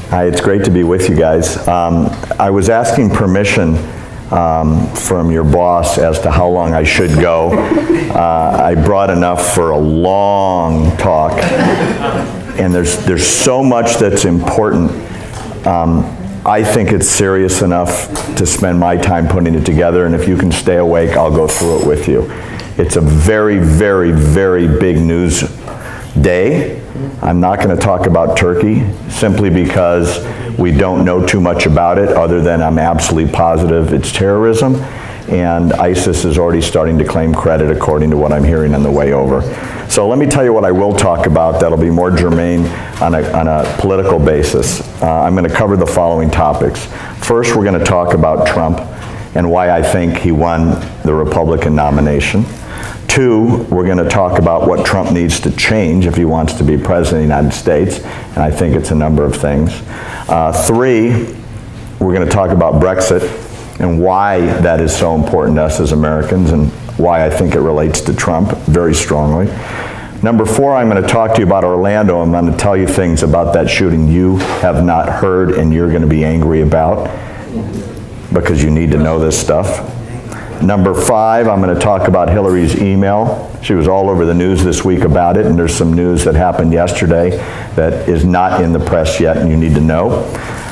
Hi, it's great to be with you guys. I was asking permission from your boss as to how long I should go. I brought enough for a long talk, and there's so much that's important. I think it's serious enough to spend my time putting it together, and if you can stay awake, I'll go through it with you. It's a very, very, very big news day. I'm not going to talk about Turkey simply because we don't know too much about it, other than I'm absolutely positive it's terrorism, and ISIS is already starting to claim credit according to what I'm hearing on the way over. So let me tell you what I will talk about that'll be more germane on a political basis. I'm going to cover the following topics. First, we're going to talk about Trump and why I think he won the Republican nomination. Two, we're going to talk about what Trump needs to change if he wants to be president of the United States, and I think it's a number of things. Three, we're going to talk about Brexit and why that is so important to us as Americans and why I think it relates to Trump very strongly. Number four, I'm going to talk to you about Orlando. I'm going to tell you things about that shooting you have not heard and you're going to be angry about because you need to know this stuff. Number five, I'm going to talk about Hillary's email. She was all over the news this week about it, and there's some news that happened yesterday that is not in the press yet and you need to know.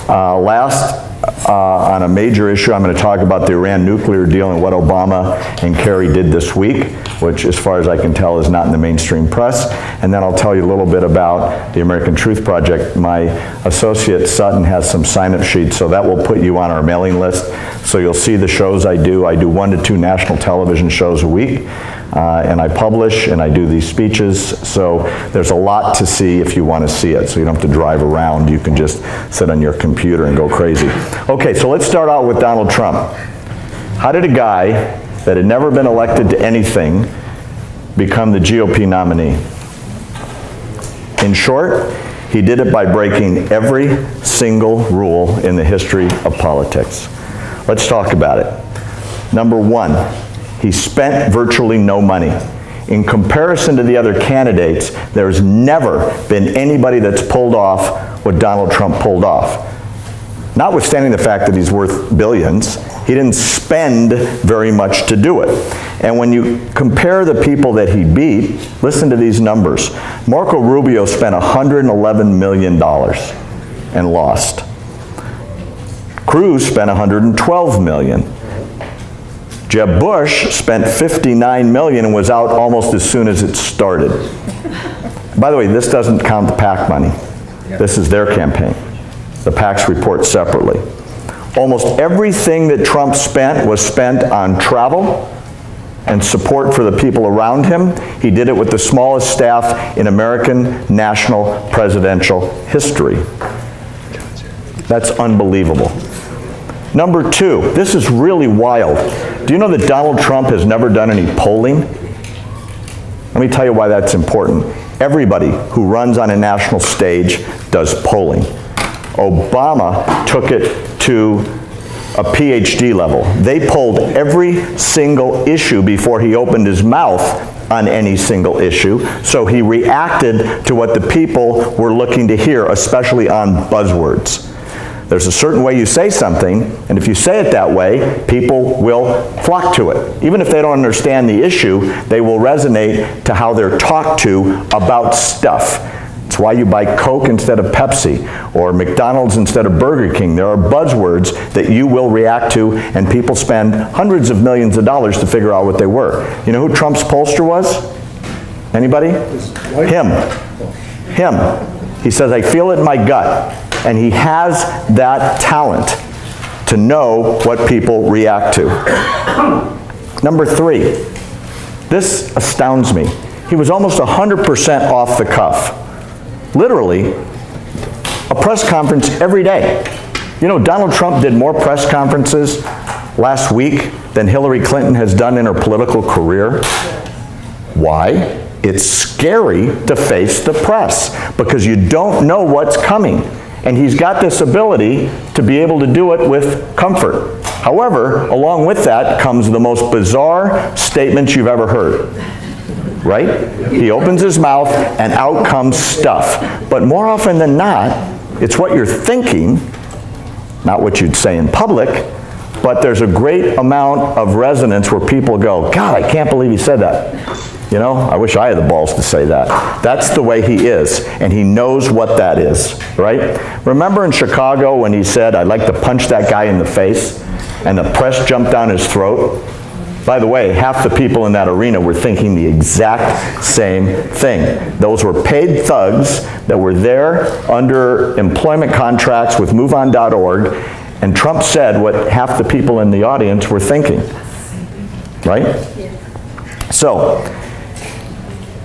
Last, on a major issue, I'm going to talk about the Iran nuclear deal and what Obama and Kerry did this week, which as far as I can tell is not in the mainstream press. And then I'll tell you a little bit about the American Truth Project. My associate Sutton has some sign-up sheets, so that will put you on our mailing list. So you'll see the shows I do. I do 1 to 2 national television shows a week, and I publish and I do these speeches. So there's a lot to see if you want to see it. So you don't have to drive around. You can just sit on your computer and go crazy. Okay, so let's start out with Donald Trump. How did a guy that had never been elected to anything become the GOP nominee? In short, he did it by breaking every single rule in the history of politics. Let's talk about it. Number one, he spent virtually no money. In comparison to the other candidates, there's never been anybody that's pulled off what Donald Trump pulled off. Notwithstanding the fact that he's worth billions, he didn't spend very much to do it. And when you compare the people that he beat, listen to these numbers. Marco Rubio spent $111 million and lost. Cruz spent $112 million. Jeb Bush spent $59 million and was out almost as soon as it started. By the way, this doesn't count the PAC money. This is their campaign. The PACs report separately. Almost everything that Trump spent was spent on travel and support for the people around him. He did it with the smallest staff in American national presidential history. That's unbelievable. Number two, this is really wild. Do you know that Donald Trump has never done any polling? Let me tell you why that's important. Everybody who runs on a national stage does polling. Obama took it to a PhD level. They polled every single issue before he opened his mouth on any single issue, so he reacted to what the people were looking to hear, especially on buzzwords. There's a certain way you say something, and if you say it that way, people will flock to it. Even if they don't understand the issue, they will resonate to how they're talked to about stuff. It's why you buy Coke instead of Pepsi, or McDonald's instead of Burger King. There are buzzwords that you will react to, and people spend hundreds of millions of dollars to figure out what they were. You know who Trump's pollster was? Anybody? Him. He says, I feel it in my gut. And he has that talent to know what people react to. Number three, this astounds me. He was almost 100% off the cuff. Literally, a press conference every day. You know, Donald Trump did more press conferences last week than Hillary Clinton has done in her political career. Why? It's scary to face the press because you don't know what's coming. And he's got this ability to be able to do it with comfort. However, along with that comes the most bizarre statements you've ever heard. Right? He opens his mouth and out comes stuff. But more often than not, It's what you're thinking, not what you'd say in public, but there's a great amount of resonance where people go, God, I can't believe he said that. You know, I wish I had the balls to say that. That's the way he is, and he knows what that is, right? Remember in Chicago when he said, I'd like to punch that guy in the face, and the press jumped down his throat? By the way, half the people in that arena were thinking the exact same thing. Those were paid thugs that were there under employment contracts with MoveOn.org, and Trump said what half the people in the audience were thinking, right? So,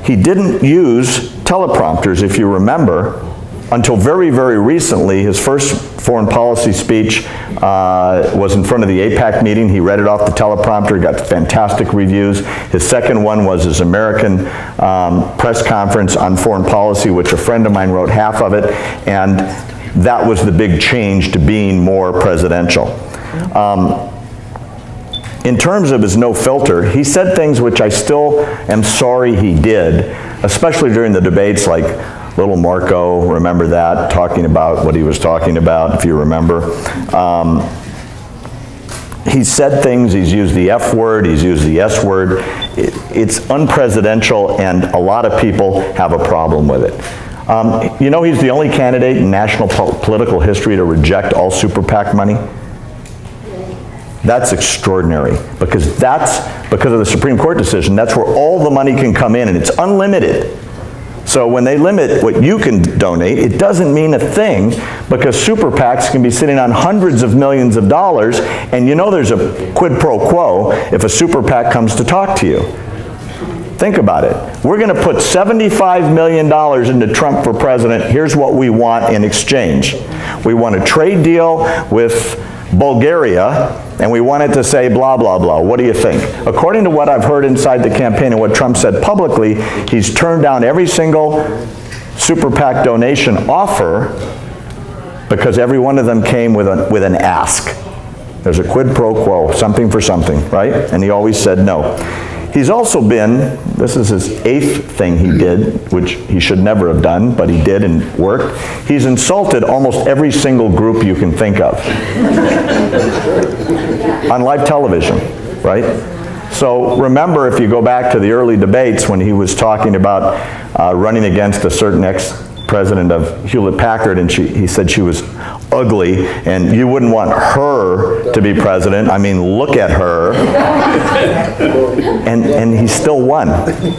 he didn't use teleprompters, if you remember, until very, very recently. His first foreign policy speech was in front of the AIPAC meeting. He read it off the teleprompter, got fantastic reviews. His second one was his American press conference on foreign policy, which a friend of mine wrote half of it, and that was the big change to being more presidential. In terms of his no filter, he said things which I still am sorry he did, especially during the debates, like little Marco, remember that, talking about what he was talking about, if you remember. He said things, he's used the F word, he's used the S word. It's unpresidential, and a lot of people have a problem with it. You know, he's the only candidate in national political history to reject all super PAC money. That's extraordinary, because that's because of the Supreme Court decision. That's where all the money can come in, and it's unlimited. So when they limit what you can donate, it doesn't mean a thing, because super PACs can be sitting on hundreds of millions of dollars, and you know there's a quid pro quo if a super PAC comes to talk to you. Think about it. We're going to put $75 million into Trump for president. Here's what we want in exchange. We want a trade deal with Bulgaria, and we want it to say blah, blah, blah. What do you think? According to what I've heard inside the campaign and what Trump said publicly, he's turned down every single super PAC donation offer because every one of them came with an ask. There's a quid pro quo, something for something, right? And he always said no. He's also been, this is his 8th thing he did, which he should never have done, but he did and worked. He's insulted almost every single group you can think of on live television, right? So remember, if you go back to the early debates when he was talking about running against a certain ex-president of Hewlett-Packard, and he said she was ugly, and you wouldn't want her to be president. I mean, look at her. And he still won,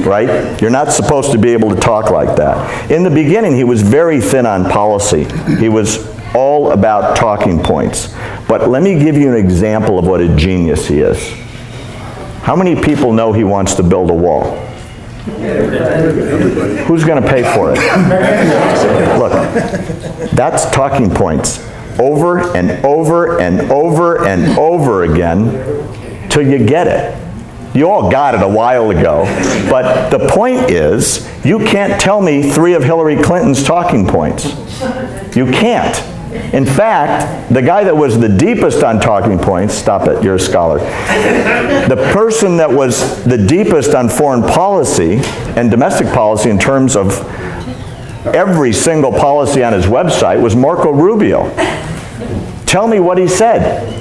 right? You're not supposed to be able to talk like that. In the beginning, he was very thin on policy. He was all about talking points. But let me give you an example of what a genius he is. How many people know he wants to build a wall? Who's going to pay for it? Look, that's talking points over and over and over and over again till you get it. You all got it a while ago, but the point is, you can't tell me 3 of Hillary Clinton's talking points. You can't. In fact, the guy that was the deepest on talking points, stop it, you're a scholar. The person that was the deepest on foreign policy and domestic policy in terms of every single policy on his website was Marco Rubio. Tell me what he said.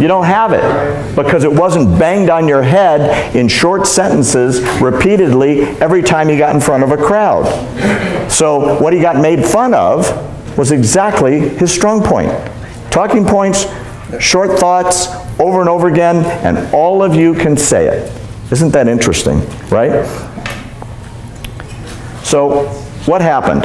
You don't have it, because it wasn't banged on your head in short sentences repeatedly every time he got in front of a crowd. So what he got made fun of was exactly his strong point. Talking points, short thoughts, over and over again, and all of you can say it. Isn't that interesting, right? So, what happened?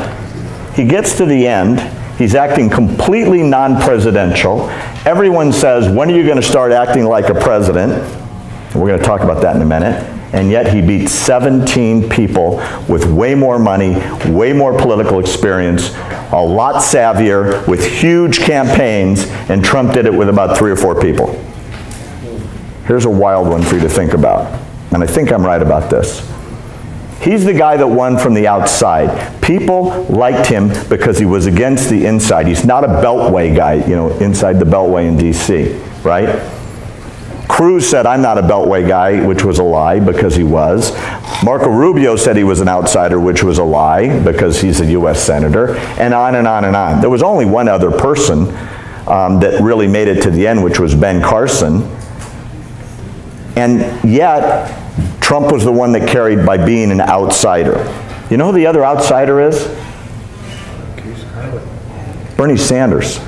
He gets to the end, he's acting completely non-presidential. Everyone says, when are you going to start acting like a president? And we're going to talk about that in a minute. And yet he beat 17 people with way more money, way more political experience, a lot savvier, with huge campaigns, and Trump did it with about 3 or 4 people. Here's a wild one for you to think about, and I think I'm right about this. He's the guy that won from the outside. People liked him because he was against the inside. He's not a beltway guy, you know, inside the beltway in D.C., right? Cruz said, I'm not a Beltway guy, which was a lie, because he was. Marco Rubio said he was an outsider, which was a lie, because he's a U.S. Senator, and on and on and on. There was only one other person that really made it to the end, which was Ben Carson. And yet, Trump was the one that carried by being an outsider. You know who the other outsider is? Bernie Sanders.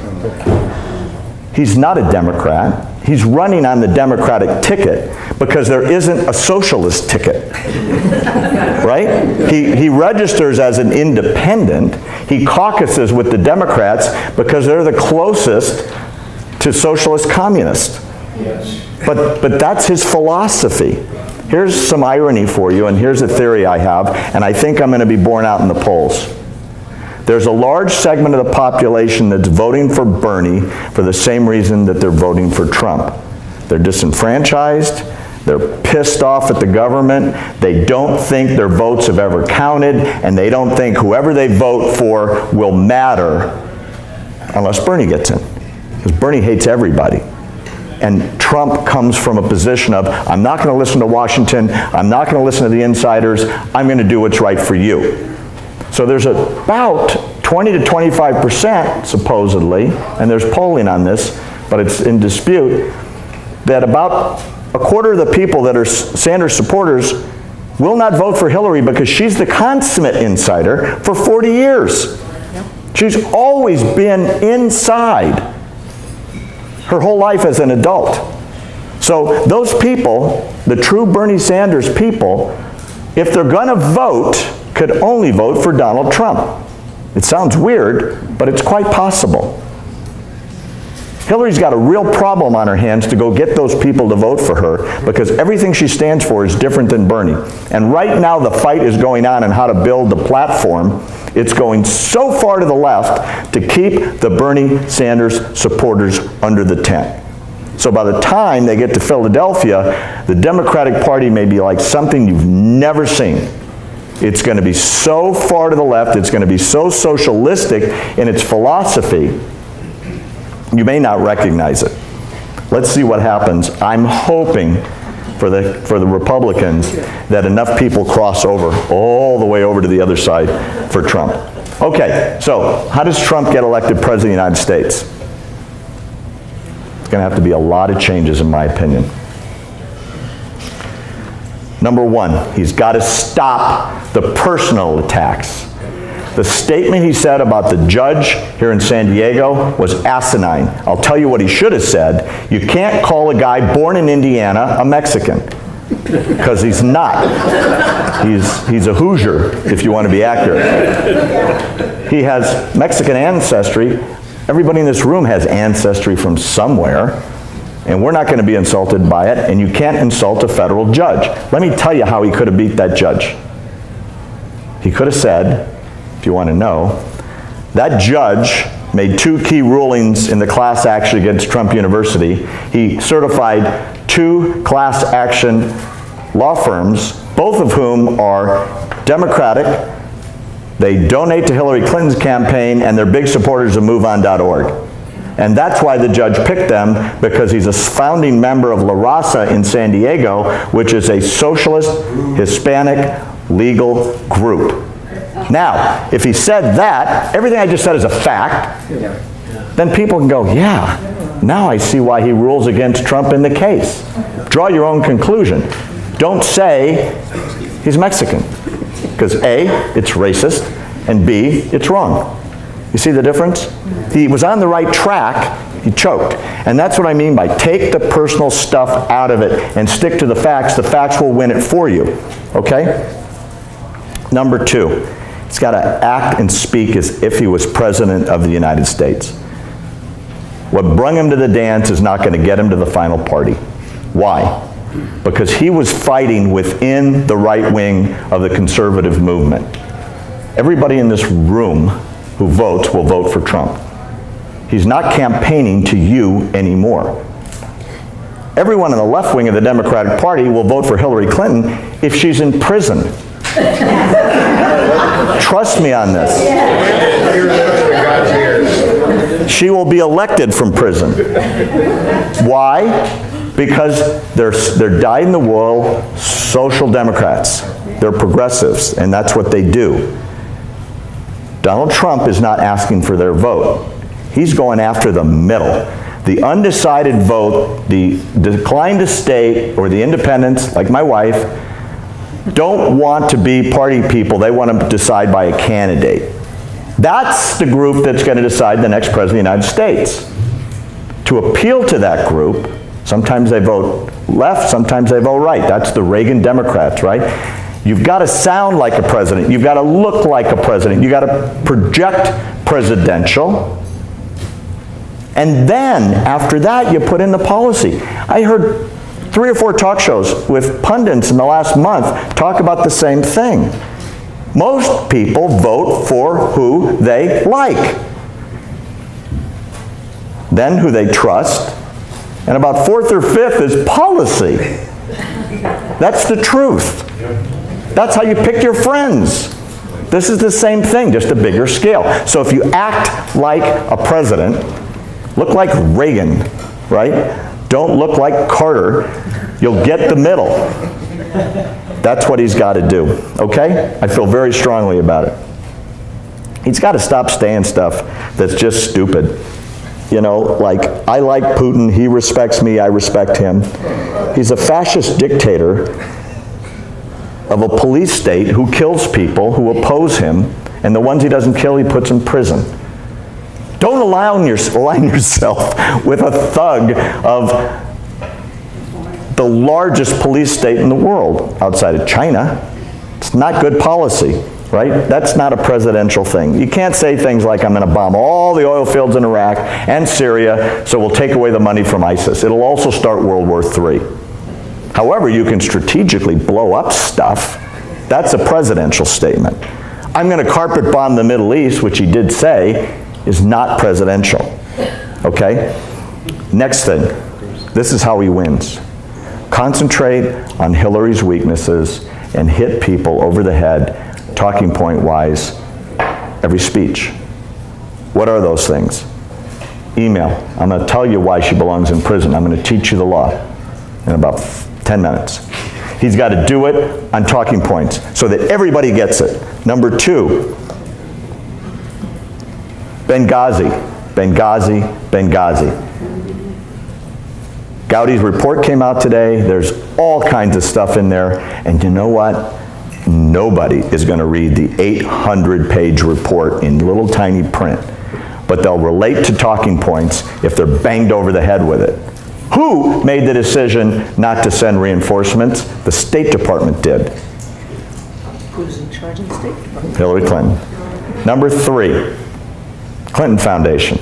He's not a Democrat. He's running on the Democratic ticket because there isn't a socialist ticket, right? He registers as an independent. He caucuses with the Democrats because they're the closest to socialist communists. Yes. But that's his philosophy. Here's some irony for you, and here's a theory I have, and I think I'm going to be borne out in the polls. There's a large segment of the population that's voting for Bernie for the same reason that they're voting for Trump. They're disenfranchised, they're pissed off at the government, they don't think their votes have ever counted, and they don't think whoever they vote for will matter unless Bernie gets in. Because Bernie hates everybody. And Trump comes from a position of, I'm not going to listen to Washington, I'm not going to listen to the insiders, I'm going to do what's right for you. So there's about 20 to 25%, supposedly, and there's polling on this, but it's in dispute, that about a quarter of the people that are Sanders supporters will not vote for Hillary because she's the consummate insider for 40 years. She's always been inside her whole life as an adult. So those people, the true Bernie Sanders people, if they're going to vote, could only vote for Donald Trump. It sounds weird, but it's quite possible. Hillary's got a real problem on her hands to go get those people to vote for her because everything she stands for is different than Bernie. And right now the fight is going on how to build the platform. It's going so far to the left to keep the Bernie Sanders supporters under the tent. So by the time they get to Philadelphia, the Democratic Party may be like something you've never seen. It's going to be so far to the left, it's going to be so socialistic in its philosophy, you may not recognize it. Let's see what happens. I'm hoping for the Republicans that enough people cross over all the way over to the other side for Trump. Okay, so how does Trump get elected President of the United States? It's going to have to be a lot of changes, in my opinion. Number one, he's got to stop the personal attacks. The statement he said about the judge here in San Diego was asinine. I'll tell you what he should have said. You can't call a guy born in Indiana a Mexican, because he's not. He's a Hoosier, if you want to be accurate. He has Mexican ancestry. Everybody in this room has ancestry from somewhere. And we're not going to be insulted by it, and you can't insult a federal judge. Let me tell you how he could have beat that judge. He could have said, if you want to know, that judge made two key rulings in the class action against Trump University. He certified 2 class action law firms, both of whom are Democratic. They donate to Hillary Clinton's campaign, and they're big supporters of MoveOn.org. And that's why the judge picked them, because he's a founding member of La Raza in San Diego, which is a socialist, Hispanic legal group. Now, if he said that, everything I just said is a fact, then people can go, yeah, now I see why he rules against Trump in the case. Draw your own conclusion. Don't say he's Mexican, because A, it's racist, and B, it's wrong. You see the difference? He was on the right track, he choked. And that's what I mean by take the personal stuff out of it and stick to the facts. The facts will win it for you, okay? Number 2, he's got to act and speak as if he was President of the United States. What brung him to the dance is not going to get him to the final party. Why? Because he was fighting within the right wing of the conservative movement. Everybody in this room who votes will vote for Trump. He's not campaigning to you anymore. Everyone in the left wing of the Democratic Party will vote for Hillary Clinton if she's in prison. Trust me on this. She will be elected from prison. Why? because they're dyed-in-the-wool social democrats. They're progressives, and that's what they do. Donald Trump is not asking for their vote. He's going after the middle. The undecided vote, the declined to state, or the independents, like my wife, don't want to be party people. They want to decide by a candidate. That's the group that's going to decide the next president of the United States. To appeal to that group, sometimes they vote left, sometimes they vote right. That's the Reagan Democrats, right? You've got to sound like a president. You've got to look like a president. You've got to project presidential. And then, after that, you put in the policy. I heard 3 or 4 talk shows with pundits in the last month talk about the same thing. Most people vote for who they like, then who they trust, and about 4th or 5th is policy. That's the truth. That's how you pick your friends. This is the same thing, just a bigger scale. So if you act like a president, look like Reagan, right? Don't look like Carter. You'll get the middle. That's what he's got to do, okay? I feel very strongly about it. He's got to stop saying stuff that's just stupid. You know, like, I like Putin, he respects me, I respect him. He's a fascist dictator of a police state who kills people who oppose him, and the ones he doesn't kill, he puts in prison. Don't align yourself with a thug of the largest police state in the world outside of China. It's not good policy, right? That's not a presidential thing. You can't say things like, I'm going to bomb all the oil fields in Iraq and Syria, so we'll take away the money from ISIS. It'll also start World War III. However, you can strategically blow up stuff. That's a presidential statement. I'm going to carpet bomb the Middle East, which he did say, is not presidential. Okay? Next thing. This is how he wins. Concentrate on Hillary's weaknesses and hit people over the head, talking point-wise, every speech. What are those things? Email. I'm going to tell you why she belongs in prison. I'm going to teach you the law in about 10 minutes. He's got to do it on talking points so that everybody gets it. Number 2, Benghazi, Benghazi, Benghazi. Gowdy's report came out today. There's all kinds of stuff in there. And you know what? Nobody is going to read the 800-page report in little tiny print. But they'll relate to talking points if they're banged over the head with it. Who made the decision not to send reinforcements? The State Department did. Who's in charge of the State Department? Hillary Clinton. Number 3, Clinton Foundation.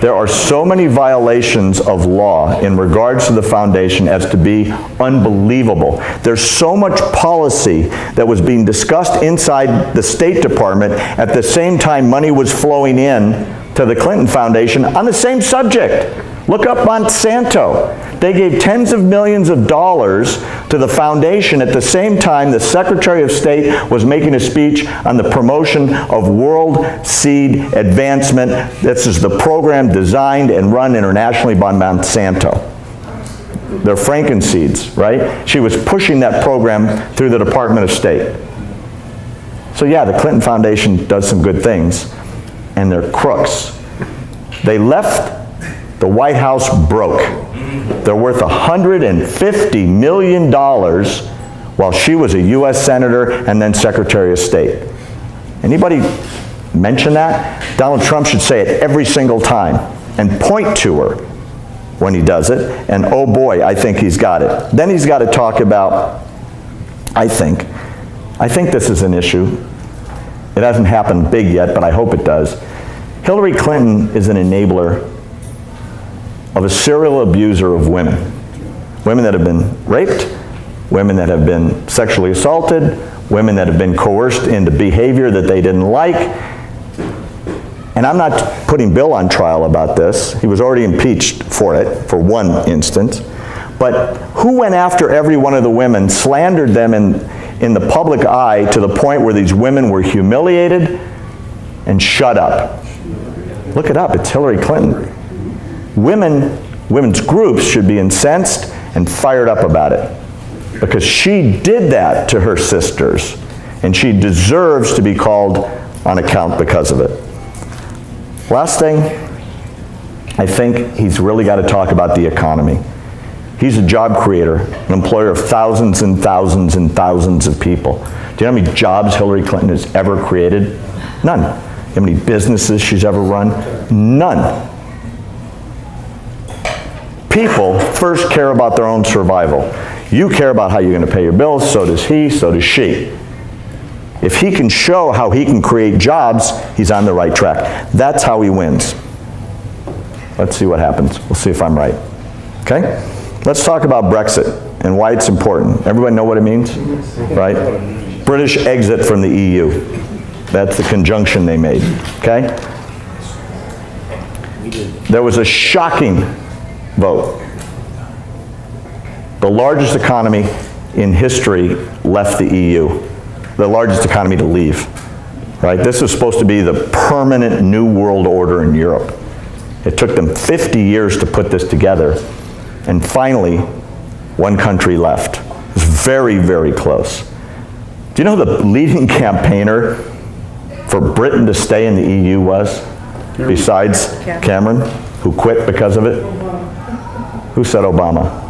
There are so many violations of law in regards to the foundation as to be unbelievable. There's so much policy that was being discussed inside the State Department at the same time money was flowing in to the Clinton Foundation on the same subject. Look up Monsanto. They gave tens of millions of dollars to the foundation at the same time the Secretary of State was making a speech on the promotion of World Seed Advancement. This is the program designed and run internationally by Monsanto. They're Frankenseeds, right? She was pushing that program through the Department of State. So yeah, the Clinton Foundation does some good things, and they're crooks. They left the White House broke. They're worth $150 million while she was a U.S. Senator and then Secretary of State. Anybody mention that? Donald Trump should say it every single time and point to her when he does it. And oh boy, I think he's got it. Then he's got to talk about, I think this is an issue. It hasn't happened big yet, but I hope it does. Hillary Clinton is an enabler of a serial abuser of women. Women that have been raped, women that have been sexually assaulted, women that have been coerced into behavior that they didn't like. And I'm not putting Bill on trial about this. He was already impeached for it, for one instance. But who went after every one of the women, slandered them in the public eye to the point where these women were humiliated and shut up? Look it up, it's Hillary Clinton. Women women's groups should be incensed and fired up about it, because she did that to her sisters, and she deserves to be called on account because of it. Last thing, I think he's really got to talk about the economy. He's a job creator, an employer of thousands and thousands and thousands of people. Do you know how many jobs Hillary Clinton has ever created? None. Do you know how many businesses she's ever run? None. People first care about their own survival. You care about how you're going to pay your bills, so does he, so does she. If he can show how he can create jobs, he's on the right track. That's how he wins. Let's see what happens. We'll see if I'm right. Okay? Let's talk about Brexit and why it's important. Everybody know what it means? Right? British exit from the EU. That's the conjunction they made. Okay? There was a shocking vote. The largest economy in history left the EU. The largest economy to leave. Right? This was supposed to be the permanent new world order in Europe. It took them 50 years to put this together, and finally, one country left. It was very, very close. Do you know who the leading campaigner for Britain to stay in the EU was? Besides Cameron, who quit because of it? Who said Obama?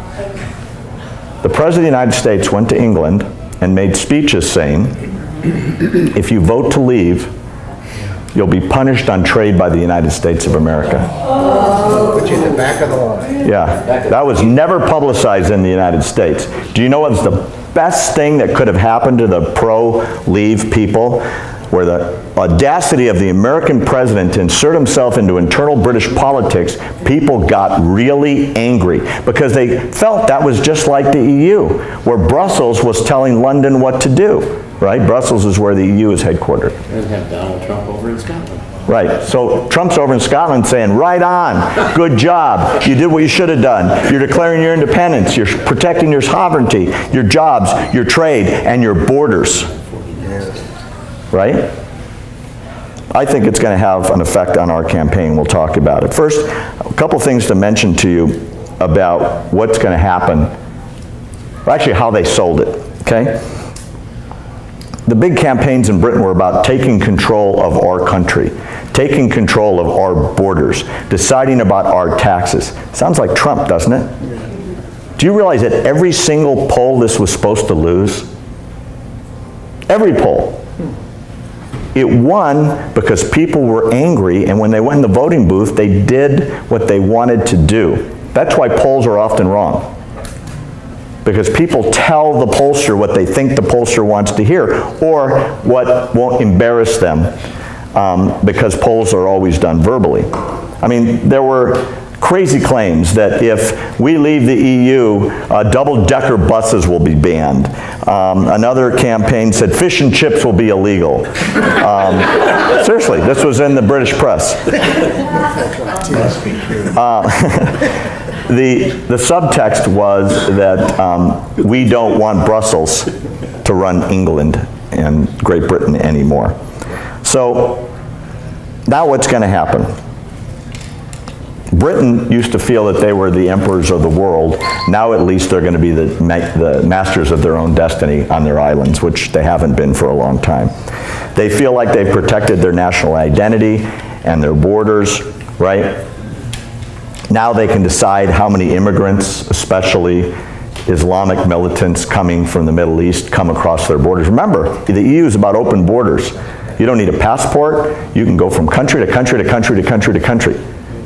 The President of the United States went to England and made speeches saying, if you vote to leave, you'll be punished on trade by the United States of America. Put you in the back of the line. Yeah, that was never publicized in the United States. Do you know what's the best thing that could have happened to the pro-leave people? Where the audacity of the American president to insert himself into internal British politics, people got really angry because they felt that was just like the EU, where Brussels was telling London what to do, right? Brussels is where the EU is headquartered. And have Donald Trump over in Scotland. Right, so Trump's over in Scotland saying, right on, good job, you did what you should have done. You're declaring your independence, you're protecting your sovereignty, your jobs, your trade, and your borders. Right? I think it's going to have an effect on our campaign. We'll talk about it. First, a couple things to mention to you about what's going to happen, or actually how they sold it, okay? The big campaigns in Britain were about taking control of our country, taking control of our borders, deciding about our taxes. Sounds like Trump, doesn't it? Do you realize that every single poll this was supposed to lose? Every poll. It won because people were angry, and when they went in the voting booth, they did what they wanted to do. That's why polls are often wrong. Because people tell the pollster what they think the pollster wants to hear, or what won't embarrass them, because polls are always done verbally. I mean, there were crazy claims that if we leave the EU, double-decker buses will be banned. Another campaign said fish and chips will be illegal. Seriously, this was in the British press. The subtext was that we don't want Brussels to run England and Great Britain anymore. So now what's going to happen? Britain used to feel that they were the emperors of the world. Now at least they're going to be the masters of their own destiny on their islands, which they haven't been for a long time. They feel like they've protected their national identity and their borders, right? Now they can decide how many immigrants, especially Islamic militants coming from the Middle East, come across their borders. Remember, the EU is about open borders. You don't need a passport. You can go from country to country to country to country to country.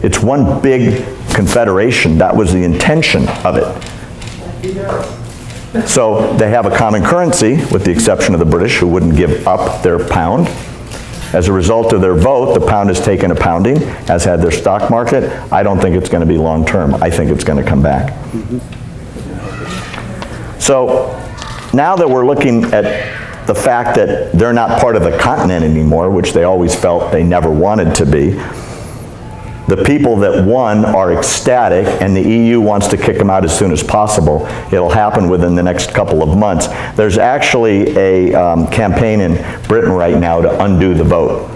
It's one big confederation. That was the intention of it. So they have a common currency, with the exception of the British, who wouldn't give up their pound. As a result of their vote, the pound has taken a pounding, as had their stock market. I don't think it's going to be long term. I think it's going to come back. So now that we're looking at the fact that they're not part of the continent anymore, which they always felt they never wanted to be, the people that won are ecstatic, and the EU wants to kick them out as soon as possible. It'll happen within the next couple of months. There's actually a campaign in Britain right now to undo the vote.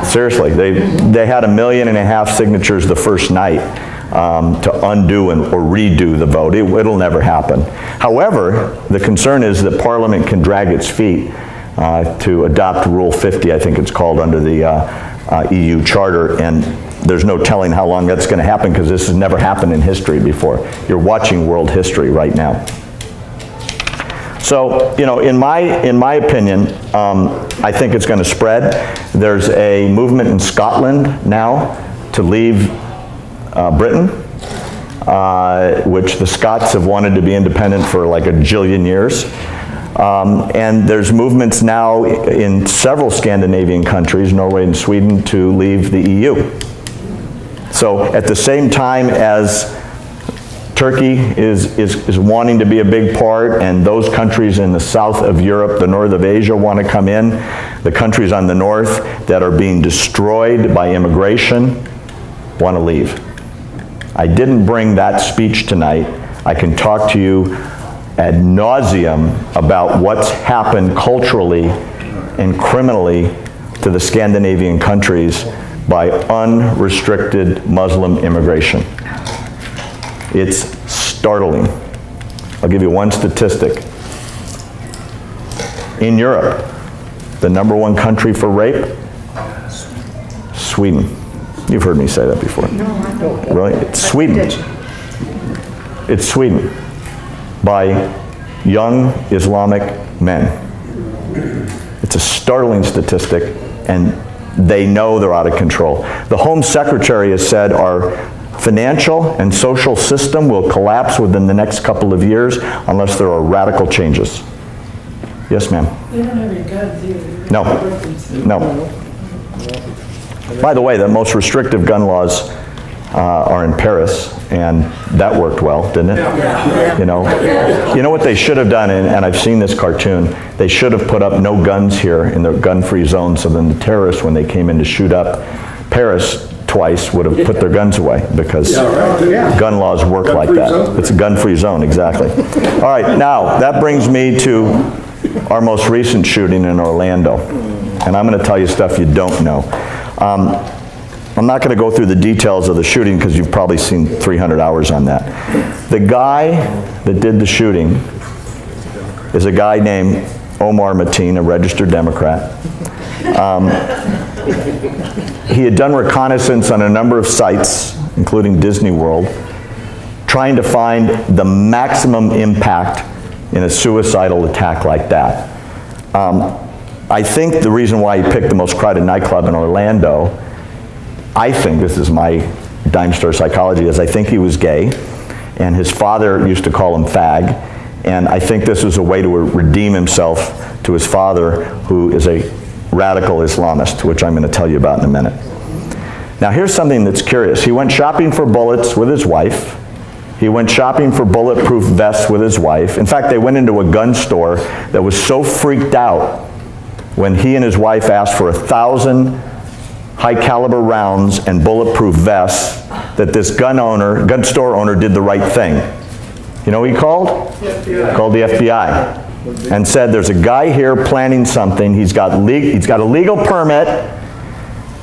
Seriously, they had 1.5 million signatures the first night. to undo or redo the vote. It'll never happen. However, the concern is that Parliament can drag its feet to adopt Rule 50, I think it's called, under the EU Charter, and there's no telling how long that's going to happen because this has never happened in history before. You're watching world history right now. So, you know, in my opinion, I think it's going to spread. There's a movement in Scotland now to leave Britain, which the Scots have wanted to be independent for like a jillion years. And there's movements now in several Scandinavian countries, Norway and Sweden, to leave the EU. So at the same time as Turkey is wanting to be a big part, and those countries in the south of Europe, the north of Asia want to come in, the countries on the north that are being destroyed by immigration want to leave. I didn't bring that speech tonight. I can talk to you ad nauseum about what's happened culturally and criminally to the Scandinavian countries by unrestricted Muslim immigration. It's startling. I'll give you one statistic. In Europe, the #1 country for rape, Sweden. You've heard me say that before. No, I don't. Really? It's Sweden. Did you? It's Sweden, by young Islamic men. It's a startling statistic, and they know they're out of control. The Home Secretary has said our financial and social system will collapse within the next couple of years unless there are radical changes. Yes, ma'am? They don't have any guns either. No. No. By the way, the most restrictive gun laws are in Paris, and that worked well, didn't it? You know what they should have done, and I've seen this cartoon, they should have put up no guns here in the gun-free zone, so then the terrorists, when they came in to shoot up Paris twice, would have put their guns away, because gun laws work like that. It's a gun-free zone, exactly. All right, now, that brings me to our most recent shooting in Orlando, and I'm going to tell you stuff you don't know. I'm not going to go through the details of the shooting because you've probably seen 300 hours on that. The guy that did the shooting is a guy named Omar Mateen, a registered Democrat. He had done reconnaissance on a number of sites, including Disney World, trying to find the maximum impact in a suicidal attack like that. I think the reason why he picked the most crowded nightclub in Orlando, I think, this is my dime store psychology, is I think he was gay, and his father used to call him fag, and I think this was a way to redeem himself to his father, who is a radical Islamist, which I'm going to tell you about in a minute. Now here's something that's curious. He went shopping for bullets with his wife. He went shopping for bulletproof vests with his wife. In fact, they went into a gun store that was so freaked out when he and his wife asked for 1,000 high-caliber rounds and bulletproof vests that this gun store owner did the right thing. You know what he called? FBI. Called the FBI and said, there's a guy here planning something. He's got a legal permit.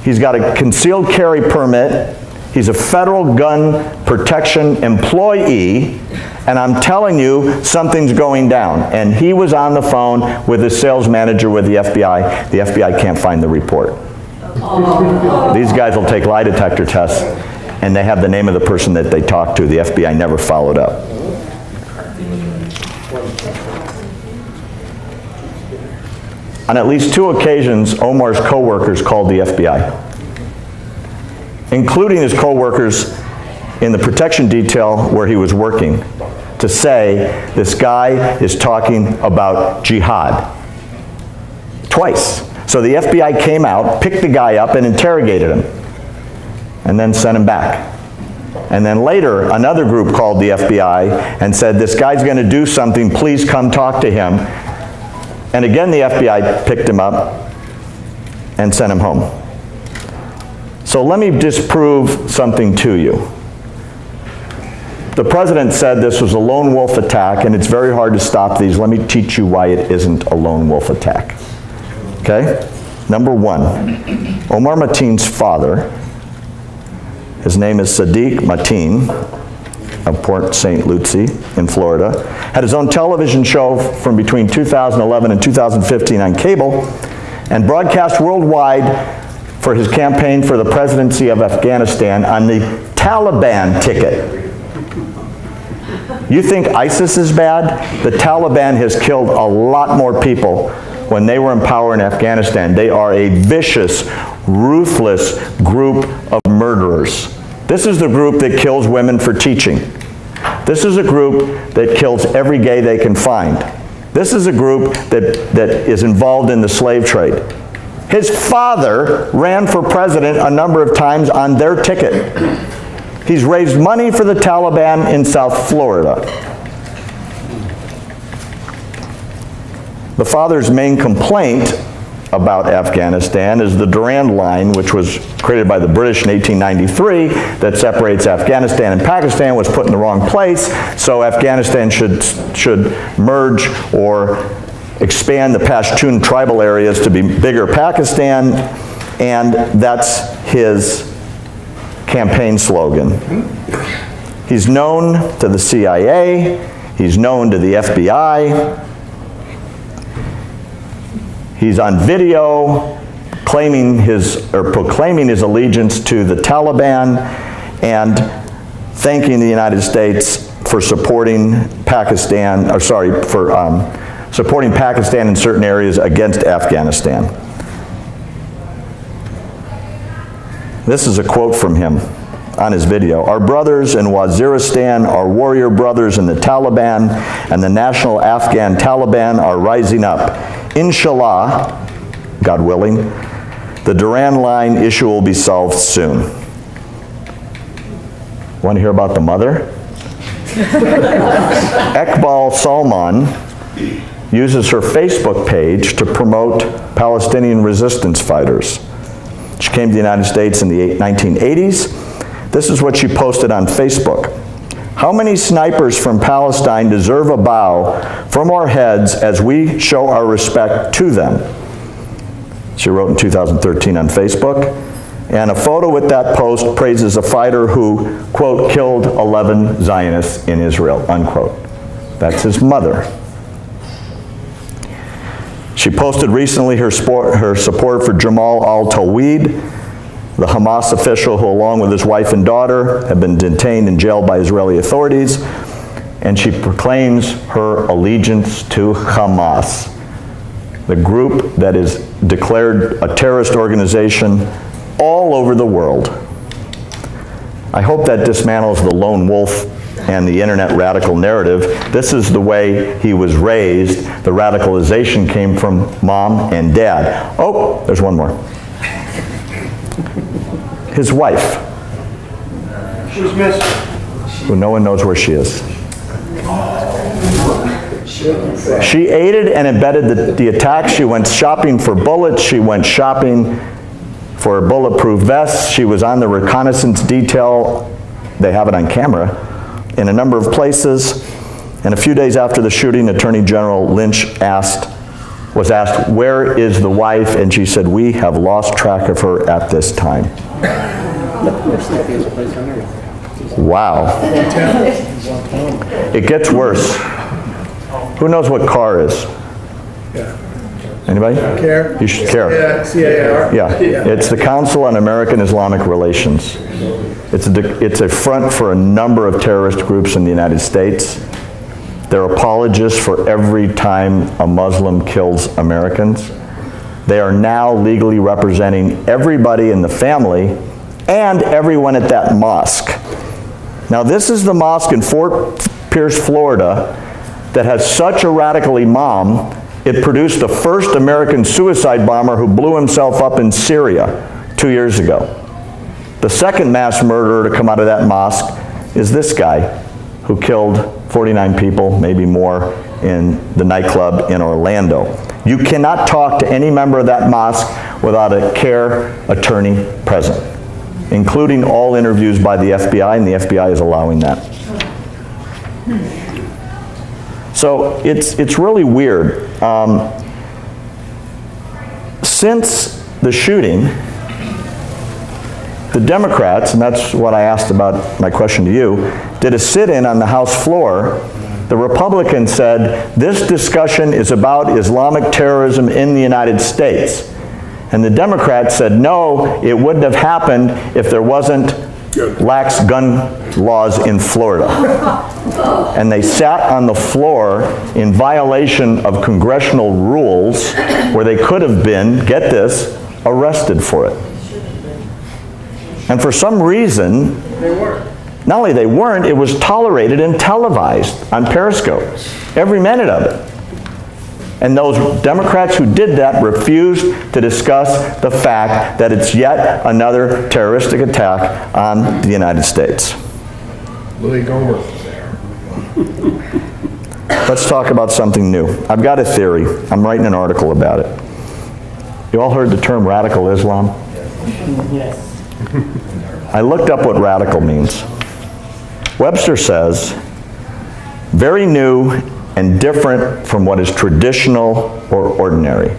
He's got a concealed carry permit. He's a federal gun protection employee, and I'm telling you, something's going down. And he was on the phone with his sales manager with the FBI. The FBI can't find the report. These guys will take lie detector tests, and they have the name of the person that they talked to. The FBI never followed up. On at least 2 occasions, Omar's co-workers called the FBI, including his co-workers in the protection detail where he was working, to say this guy is talking about jihad. Twice. So the FBI came out, picked the guy up, and interrogated him, and then sent him back. And then later, another group called the FBI and said, this guy's going to do something, please come talk to him. And again, the FBI picked him up and sent him home. So let me disprove something to you. The president said this was a lone wolf attack, and it's very hard to stop these. Let me teach you why it isn't a lone wolf attack. Okay? Number one, Omar Mateen's father his name is Sadiq Mateen, of Port St. Lucie in Florida, had his own television show from between 2011 and 2015 on cable, and broadcast worldwide for his campaign for the presidency of Afghanistan on the Taliban ticket. You think ISIS is bad? The Taliban has killed a lot more people when they were in power in Afghanistan. They are a vicious, ruthless group of murderers. This is the group that kills women for teaching. This is a group that kills every gay they can find. This is a group that is involved in the slave trade. His father ran for president a number of times on their ticket. He's raised money for the Taliban in South Florida. The father's main complaint about Afghanistan is the Durand Line, which was created by the British in 1893, that separates Afghanistan and Pakistan, was put in the wrong place, so Afghanistan should merge or expand the Pashtun tribal areas to be bigger Pakistan, and that's his campaign slogan. He's known to the CIA, he's known to the FBI, he's on video proclaiming his allegiance to the Taliban and thanking the United States for supporting Pakistan, supporting Pakistan in certain areas against Afghanistan. This is a quote from him on his video. Our brothers in Waziristan, our warrior brothers in the Taliban, and the National Afghan Taliban are rising up. Inshallah, God willing, the Durand Line issue will be solved soon. Want to hear about the mother? Iqbal Salman uses her Facebook page to promote Palestinian resistance fighters. She came to the United States in the 1980s. This is what she posted on Facebook. How many snipers from Palestine deserve a bow from our heads as we show our respect to them? She wrote in 2013 on Facebook. And a photo with that post praises a fighter who, quote, killed 11 Zionists in Israel, unquote. That's his mother. She posted recently her support for Jamal al-Tawhid, the Hamas official who, along with his wife and daughter, have been detained and jailed by Israeli authorities, and she proclaims her allegiance to Hamas, the group that is declared a terrorist organization all over the world. I hope that dismantles the lone wolf and the internet radical narrative. This is the way he was raised. The radicalization came from mom and dad. Oh, there's one more. His wife. She's missing. Who no one knows where she is. She aided and abetted the attack. She went shopping for bullets. She went shopping for bulletproof vests. She was on the reconnaissance detail. They have it on camera in a number of places. And a few days after the shooting, Attorney General Lynch was asked, where is the wife? And she said, we have lost track of her at this time. Wow. It gets worse. Who knows what CAR is? Anybody? CARE? You should care. Yeah, C-A-R? Yeah, it's the Council on American Islamic Relations. It's a front for a number of terrorist groups in the United States. They're apologists for every time a Muslim kills Americans. They are now legally representing everybody in the family and everyone at that mosque. Now, this is the mosque in Fort Pierce, Florida, that has such a radical imam, it produced the first American suicide bomber who blew himself up in Syria 2 years ago. The second mass murderer to come out of that mosque is this guy who killed 49 people, maybe more, in the nightclub in Orlando. You cannot talk to any member of that mosque without a CARE attorney present, including all interviews by the FBI, and the FBI is allowing that. So it's really weird. Since the shooting, the Democrats, and that's what I asked about my question to you, did a sit-in on the House floor. The Republicans said, this discussion is about Islamic terrorism in the United States. And the Democrats said, no, it wouldn't have happened if there wasn't lax gun laws in Florida. And they sat on the floor in violation of congressional rules where they could have been, get this, arrested for it. And for some reason, not only they weren't, it was tolerated and televised on Periscope, every minute of it. And those Democrats who did that refused to discuss the fact that it's yet another terroristic attack on the United States. Willie Gomer was there. Let's talk about something new. I've got a theory. I'm writing an article about it. You all heard the term radical Islam? Yes. I looked up what radical means. Webster says, very new and different from what is traditional or ordinary.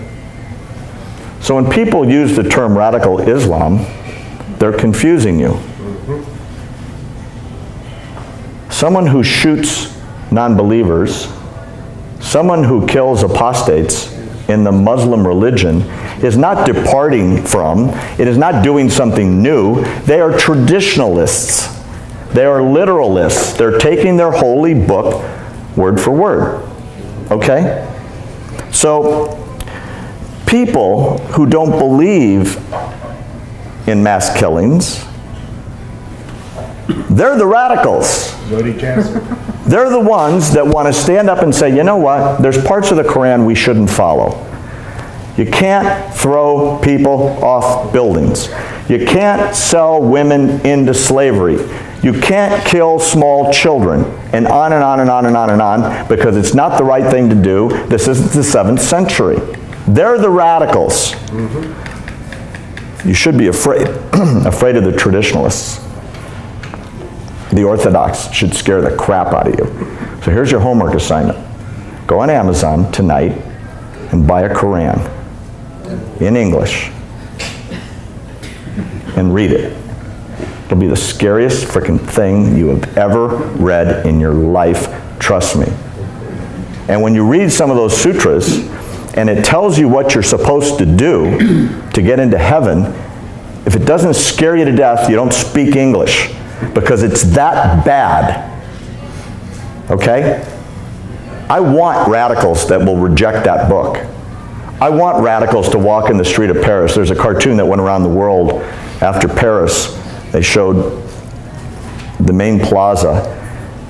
So when people use the term radical Islam, they're confusing you. Someone who shoots non-believers, someone who kills apostates in the Muslim religion is not departing from, it is not doing something new. They are traditionalists. They are literalists. They're taking their holy book word for word. Okay? So, people who don't believe in mass killings, they're the radicals. Jody Jansen. They're the ones that want to stand up and say, you know what, there's parts of the Quran we shouldn't follow. You can't throw people off buildings. You can't sell women into slavery. You can't kill small children, and on and on and on and on and on, because it's not the right thing to do. This isn't the 7th century. They're the radicals. You should be afraid, afraid of the traditionalists. The Orthodox should scare the crap out of you. So here's your homework assignment. Go on Amazon tonight and buy a Quran in English and read it. It'll be the scariest freaking thing you have ever read in your life, trust me. And when you read some of those sutras, and it tells you what you're supposed to do to get into heaven, if it doesn't scare you to death, you don't speak English, because it's that bad. Okay? I want radicals that will reject that book. I want radicals to walk in the street of Paris. There's a cartoon that went around the world after Paris. They showed the main plaza,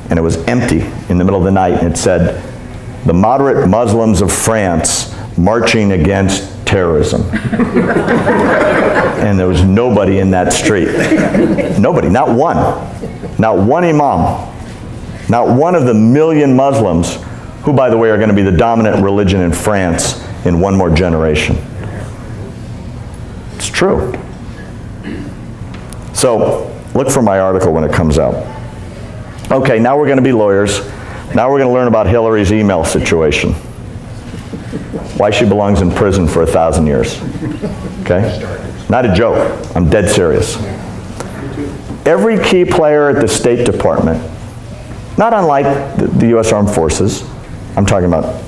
and it was empty in the middle of the night, and it said, the moderate Muslims of France marching against terrorism. And there was nobody in that street. Nobody, not one. Not one imam. Not one of the million Muslims, who, by the way, are going to be the dominant religion in France in one more generation. It's true. So, look for my article when it comes out. Okay, now we're going to be lawyers. Now we're going to learn about Hillary's email situation. Why she belongs in prison for 1,000 years. Okay? Not a joke. I'm dead serious. Every key player at the State Department, not unlike the U.S. Armed Forces, I'm talking about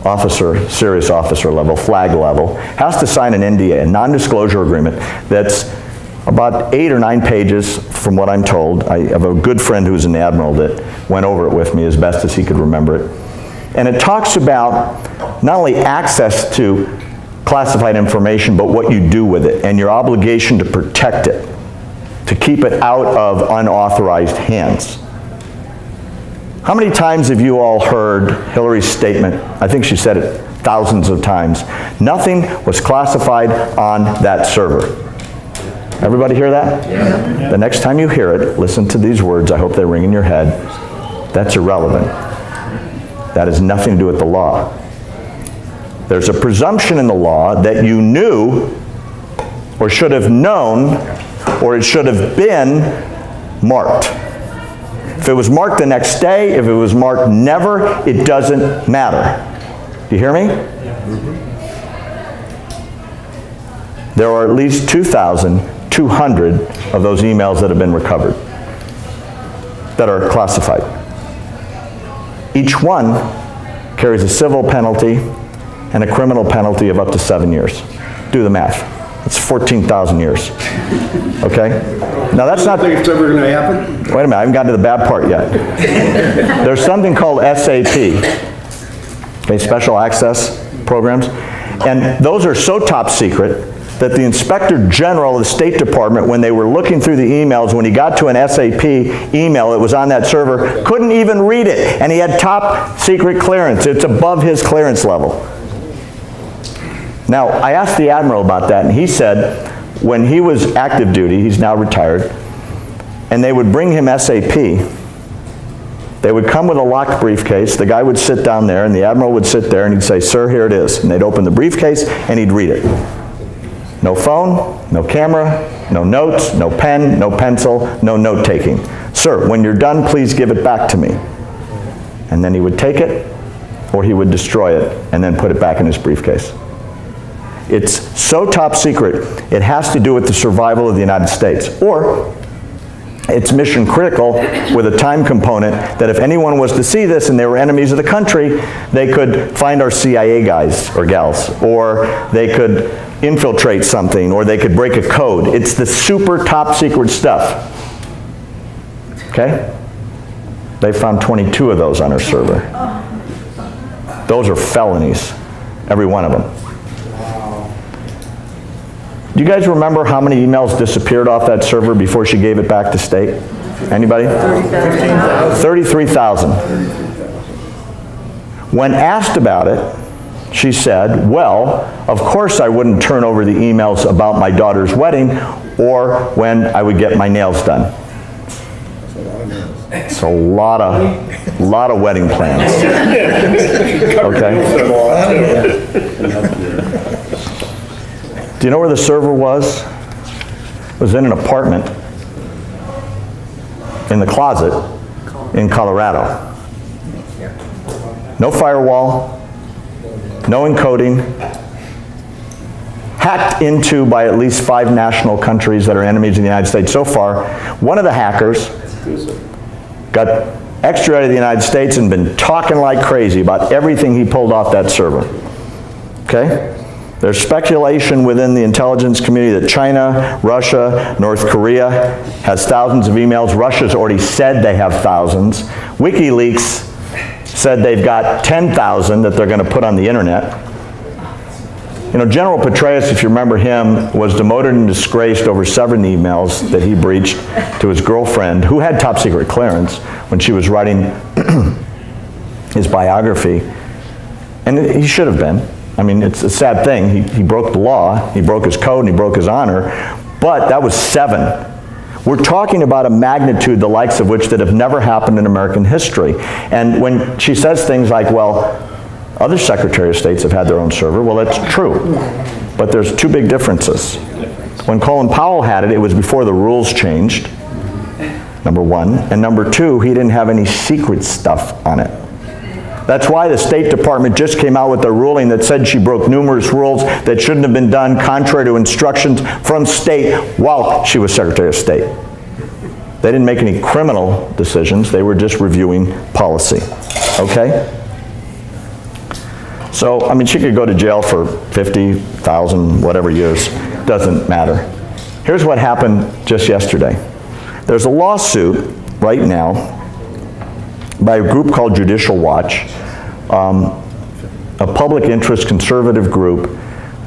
officer, serious officer level, flag level, has to sign an NDA, a non-disclosure agreement, that's about 8 or 9 pages from what I'm told. I have a good friend who's an admiral that went over it with me as best as he could remember it. And it talks about not only access to classified information, but what you do with it and your obligation to protect it, to keep it out of unauthorized hands. How many times have you all heard Hillary's statement? I think she said it thousands of times. Nothing was classified on that server. Everybody hear that? Yeah. The next time you hear it, listen to these words. I hope they ring in your head. That's irrelevant. That has nothing to do with the law. There's a presumption in the law that you knew, or should have known, or it should have been marked. If it was marked the next day, if it was marked never, it doesn't matter. Do you hear me? There are at least 2,000 200 of those emails that have been recovered that are classified. Each one carries a civil penalty and a criminal penalty of up to 7 years. Do the math. It's 14,000 years. Okay? Now that's not... think it's ever gonna happen? Wait a minute, I haven't gotten to the bad part yet. There's something called SAP, okay, Special Access Programs, and those are so top secret that the Inspector General of the State Department, when they were looking through the emails, when he got to an SAP email that was on that server, couldn't even read it, and he had top secret clearance. It's above his clearance level. Now, I asked the Admiral about that, and he said when he was active duty, he's now retired, and they would bring him SAP, they would come with a locked briefcase, the guy would sit down there, and the Admiral would sit there, and he'd say, "Sir, here it is." And they'd open the briefcase, and he'd read it. No phone, no camera, no notes, no pen, no pencil, no note-taking. "Sir, when you're done, please give it back to me." And then he would take it, or he would destroy it, and then put it back in his briefcase. It's so top secret, it has to do with the survival of the United States. Or, it's mission critical with a time component that if anyone was to see this and they were enemies of the country, they could find our CIA guys or gals, or they could infiltrate something, or they could break a code. It's the super top secret stuff. Okay? They found 22 of those on our server. Those are felonies, every one of them. Do you guys remember how many emails disappeared off that server before she gave it back to state? Anybody? 33,000. When asked about it, she said, "Well, of course I wouldn't turn over the emails about my daughter's wedding or when I would get my nails done." It's a lot of wedding plans. Okay? Do you know where the server was? It was in an apartment in the closet in Colorado. No firewall, no encoding, hacked into by at least 5 national countries that are enemies of the United States so far. One of the hackers got extradited to the United States and been talking like crazy about everything he pulled off that server. Okay? There's speculation within the intelligence community that China, Russia, North Korea has thousands of emails. Russia's already said they have thousands. WikiLeaks said they've got 10,000 that they're going to put on the internet. You know, General Petraeus, if you remember him, was demoted and disgraced over 7 emails that he breached to his girlfriend, who had top secret clearance when she was writing his biography. And he should have been. I mean, it's a sad thing. He broke the law, he broke his code, and he broke his honor, but that was 7. We're talking about a magnitude, the likes of which that have never happened in American history. And when she says things like, well, other Secretary of States have had their own server, well, that's true. But there's 2 big differences. When Colin Powell had it, it was before the rules changed, number 1. And number 2, he didn't have any secret stuff on it. That's why the State Department just came out with a ruling that said she broke numerous rules that shouldn't have been done contrary to instructions from state while she was Secretary of State. They didn't make any criminal decisions, they were just reviewing policy. Okay? So, I mean, she could go to jail for 50,000, whatever years, doesn't matter. Here's what happened just yesterday. There's a lawsuit right now by a group called Judicial Watch, a public interest conservative group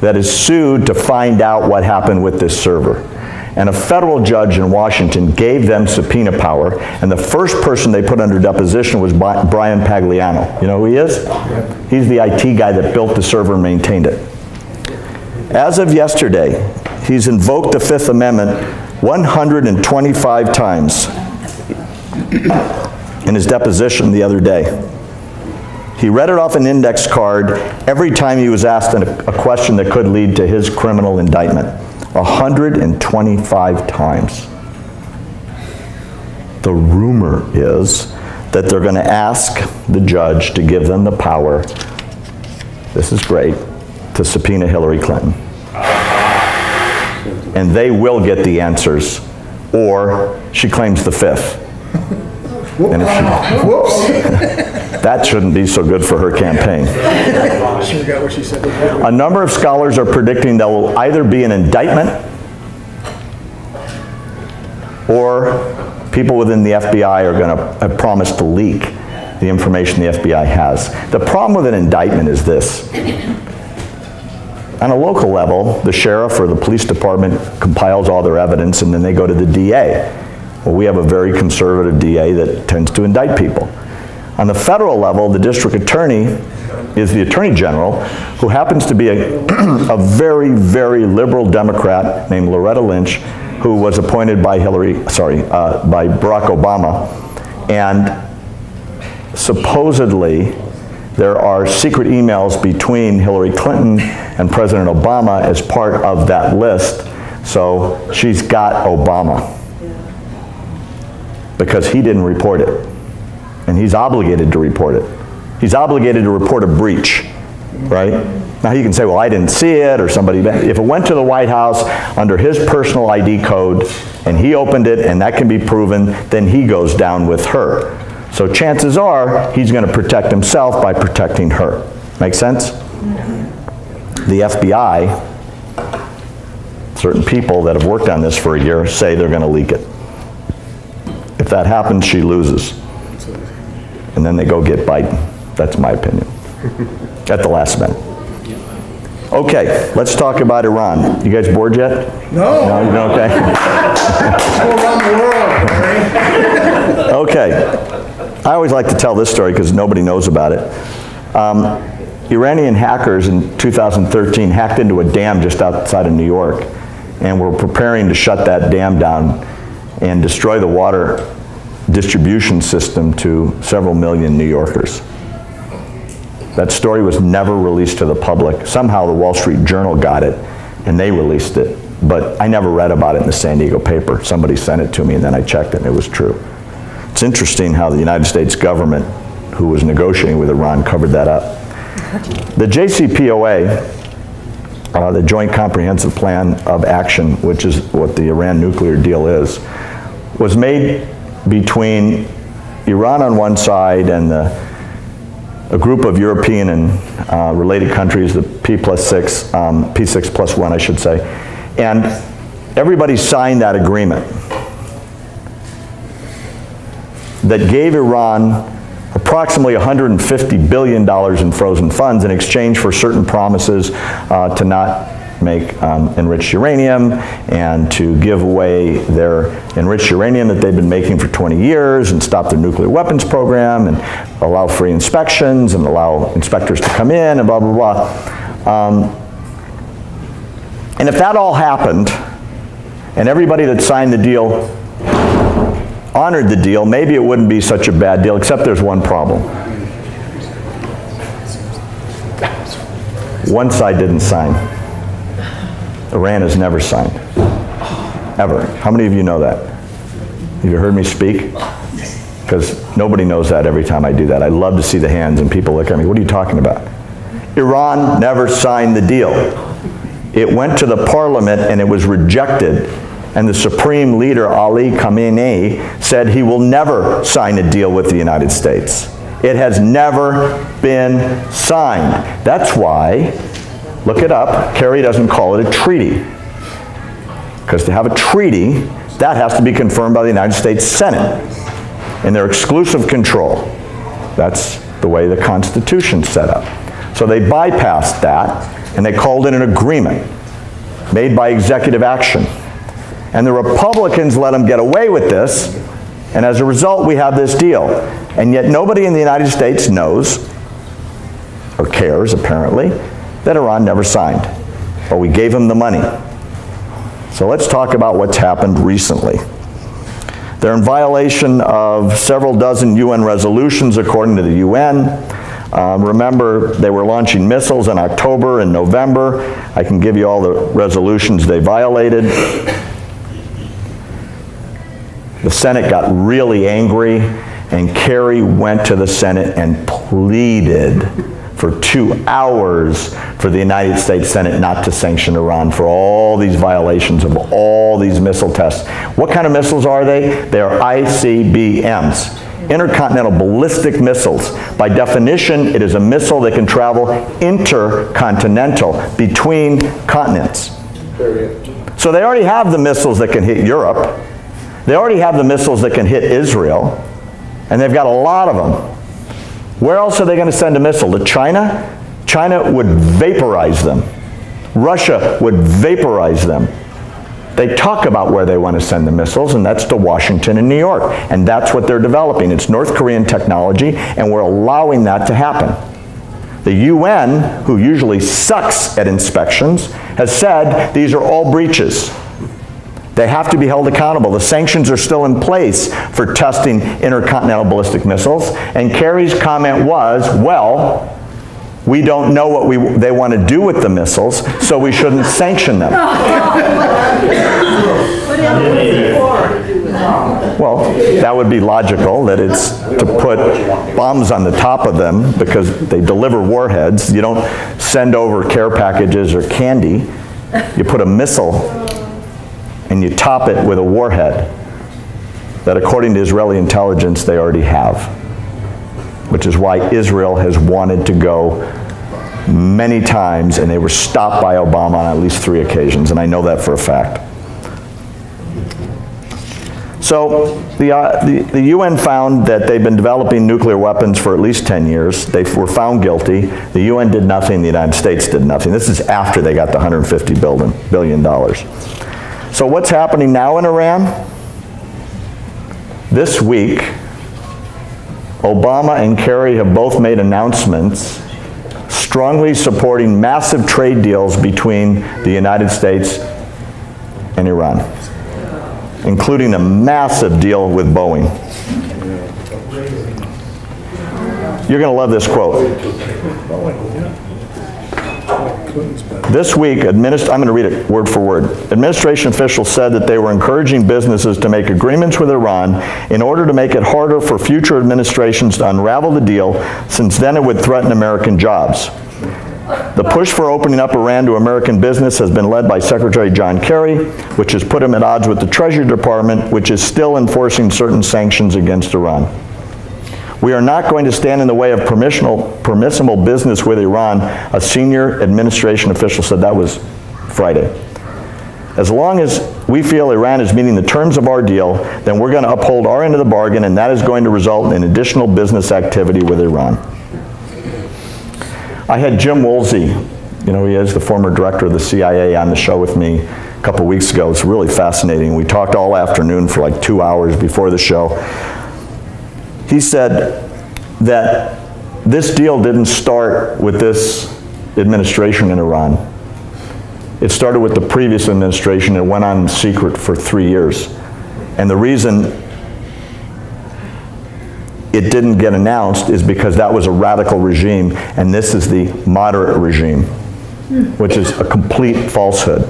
that is sued to find out what happened with this server. And a federal judge in Washington gave them subpoena power, and the first person they put under deposition was Brian Pagliano. You know who he is? He's the IT guy that built the server and maintained it. As of yesterday, he's invoked the 5th Amendment 125 times in his deposition the other day. He read it off an index card every time he was asked a question that could lead to his criminal indictment. 125 times. The rumor is that they're going to ask the judge to give them the power, this is great, to subpoena Hillary Clinton. and they will get the answers, or she claims the fifth. And if that shouldn't be so good for her campaign. She forgot what she said. A number of scholars are predicting there will either be an indictment or people within the FBI are going to have promised to leak the information the FBI has. The problem with an indictment is this. On a local level, the sheriff or the police department compiles all their evidence and then they go to the DA. Well, we have a very conservative DA that tends to indict people. On the federal level, the district attorney is the attorney general, who happens to be a very, very liberal Democrat named Loretta Lynch, who was appointed by by Barack Obama. And supposedly, there are secret emails between Hillary Clinton and President Obama as part of that list. So she's got Obama because he didn't report it. And he's obligated to report it. He's obligated to report a breach, right? Now he can say, well, I didn't see it, or somebody, if it went to the White House under his personal ID code and he opened it and that can be proven, then he goes down with her. So chances are he's going to protect himself by protecting her. Make sense? The FBI, certain people that have worked on this for a year, say they're going to leak it. If that happens, she loses. And then they go get Biden. That's my opinion. At the last minute. Okay, let's talk about Iran. You guys bored yet? No. No, you're okay? Let's go around the world, Barry. Okay. I always like to tell this story because nobody knows about it. Iranian hackers in 2013 hacked into a dam just outside of New York and were preparing to shut that dam down and destroy the water distribution system to several million New Yorkers. That story was never released to the public. Somehow the Wall Street Journal got it and they released it, but I never read about it in the San Diego paper. Somebody sent it to me and then I checked it and it was true. It's interesting how the United States government, who was negotiating with Iran, covered that up. The JCPOA, the Joint Comprehensive Plan of Action, which is what the Iran nuclear deal is, was made between Iran on one side and a group of European and related countries, the P6+1, I should say, and everybody signed that agreement that gave Iran approximately $150 billion in frozen funds in exchange for certain promises to not make enriched uranium and to give away their enriched uranium that they've been making for 20 years and stop their nuclear weapons program and allow free inspections and allow inspectors to come in and blah, blah, blah. And if that all happened and everybody that signed the deal honored the deal, maybe it wouldn't be such a bad deal, except there's one problem. One side didn't sign. Iran has never signed. Ever. How many of you know that? Have you heard me speak? Because nobody knows that every time I do that. I love to see the hands and people look at me, what are you talking about? Iran never signed the deal. It went to the parliament and it was rejected. And the supreme leader, Ali Khamenei, said he will never sign a deal with the United States. It has never been signed. That's why, look it up, Kerry doesn't call it a treaty. Because to have a treaty, that has to be confirmed by the United States Senate in their exclusive control. That's the way the Constitution's set up. So they bypassed that, and they called it an agreement made by executive action. And the Republicans let them get away with this, and as a result, we have this deal. And yet nobody in the United States knows, or cares apparently, that Iran never signed, or we gave them the money. So let's talk about what's happened recently. They're in violation of several dozen UN resolutions according to the UN. Remember, they were launching missiles in October and November. I can give you all the resolutions they violated. The Senate got really angry, and Kerry went to the Senate and pleaded for 2 hours for the United States Senate not to sanction Iran for all these violations of all these missile tests. What kind of missiles are they? They are ICBMs. Intercontinental ballistic missiles. By definition, it is a missile that can travel intercontinental, between continents. So they already have the missiles that can hit Europe. They already have the missiles that can hit Israel. And they've got a lot of them. Where else are they going to send a missile? To China? China would vaporize them. Russia would vaporize them. They talk about where they want to send the missiles, and that's to Washington and New York. And that's what they're developing. It's North Korean technology, and we're allowing that to happen. The UN, who usually sucks at inspections, has said these are all breaches. They have to be held accountable. The sanctions are still in place for testing intercontinental ballistic missiles. And Kerry's comment was, well, we don't know what they want to do with the missiles, so we shouldn't sanction them. Well, that would be logical, that it's to put bombs on the top of them because they deliver warheads. You don't send over care packages or candy. You put a missile and you top it with a warhead that, according to Israeli intelligence, they already have. Which is why Israel has wanted to go many times, and they were stopped by Obama on at least 3 occasions, and I know that for a fact. So the UN found that they've been developing nuclear weapons for at least 10 years. They were found guilty. The UN did nothing. The United States did nothing. This is after they got the $150 billion. So what's happening now in Iran? This week, Obama and Kerry have both made announcements strongly supporting massive trade deals between the United States and Iran, including a massive deal with Boeing. You're going to love this quote. This week, I'm going to read it word for word. Administration officials said that they were encouraging businesses to make agreements with Iran in order to make it harder for future administrations to unravel the deal, since then it would threaten American jobs. The push for opening up Iran to American business has been led by Secretary John Kerry, which has put him at odds with the Treasury Department, which is still enforcing certain sanctions against Iran. We are not going to stand in the way of permissible business with Iran, a senior administration official said. That was Friday. As long as we feel Iran is meeting the terms of our deal, then we're going to uphold our end of the bargain, and that is going to result in additional business activity with Iran. I had Jim Woolsey, you know, he is the former director of the CIA, on the show with me a couple weeks ago. It's really fascinating. We talked all afternoon for like 2 hours before the show. He said that this deal didn't start with this administration in Iran. It started with the previous administration. It went on in secret for 3 years. And the reason it didn't get announced is because that was a radical regime, and this is the moderate regime, which is a complete falsehood.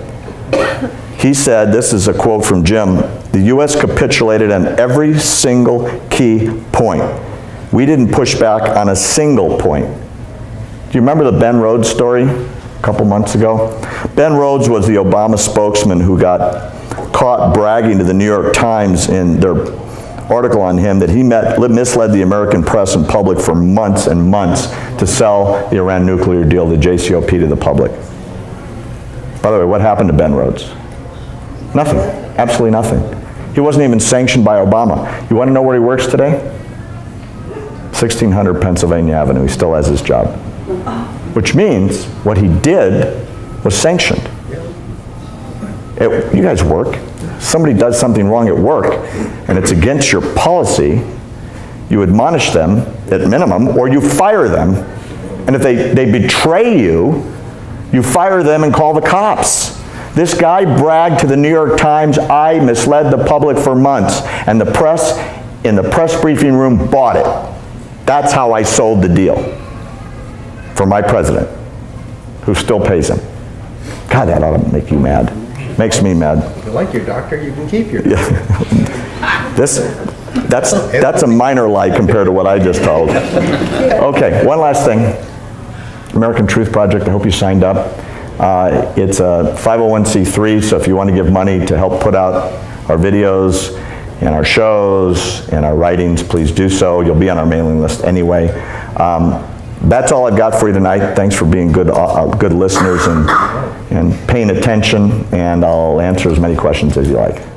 He said, this is a quote from Jim, the U.S. capitulated on every single key point. We didn't push back on a single point. Do you remember the Ben Rhodes story a couple months ago? Ben Rhodes was the Obama spokesman who got caught bragging to the New York Times in their article on him that he misled the American press and public for months and months to sell the Iran nuclear deal, the JCPOA, to the public. By the way, what happened to Ben Rhodes? Nothing. Absolutely nothing. He wasn't even sanctioned by Obama. You want to know where he works today? 1600 Pennsylvania Avenue. He still has his job. Which means what he did was sanctioned. You guys work. Somebody does something wrong at work and it's against your policy, you admonish them at minimum, or you fire them. And if they betray you, you fire them and call the cops. This guy bragged to the New York Times, I misled the public for months, and the press in the press briefing room bought it. That's how I sold the deal for my president, who still pays him. God, that ought to make you mad. Makes me mad. If you like your doctor, you can keep your doctor. That's a minor lie compared to what I just told. Okay, one last thing. American Truth Project, I hope you signed up. It's a 501c3, so if you want to give money to help put out our videos and our shows and our writings, please do so. You'll be on our mailing list anyway. That's all I've got for you tonight. Thanks for being good listeners and paying attention, and I'll answer as many questions as you like.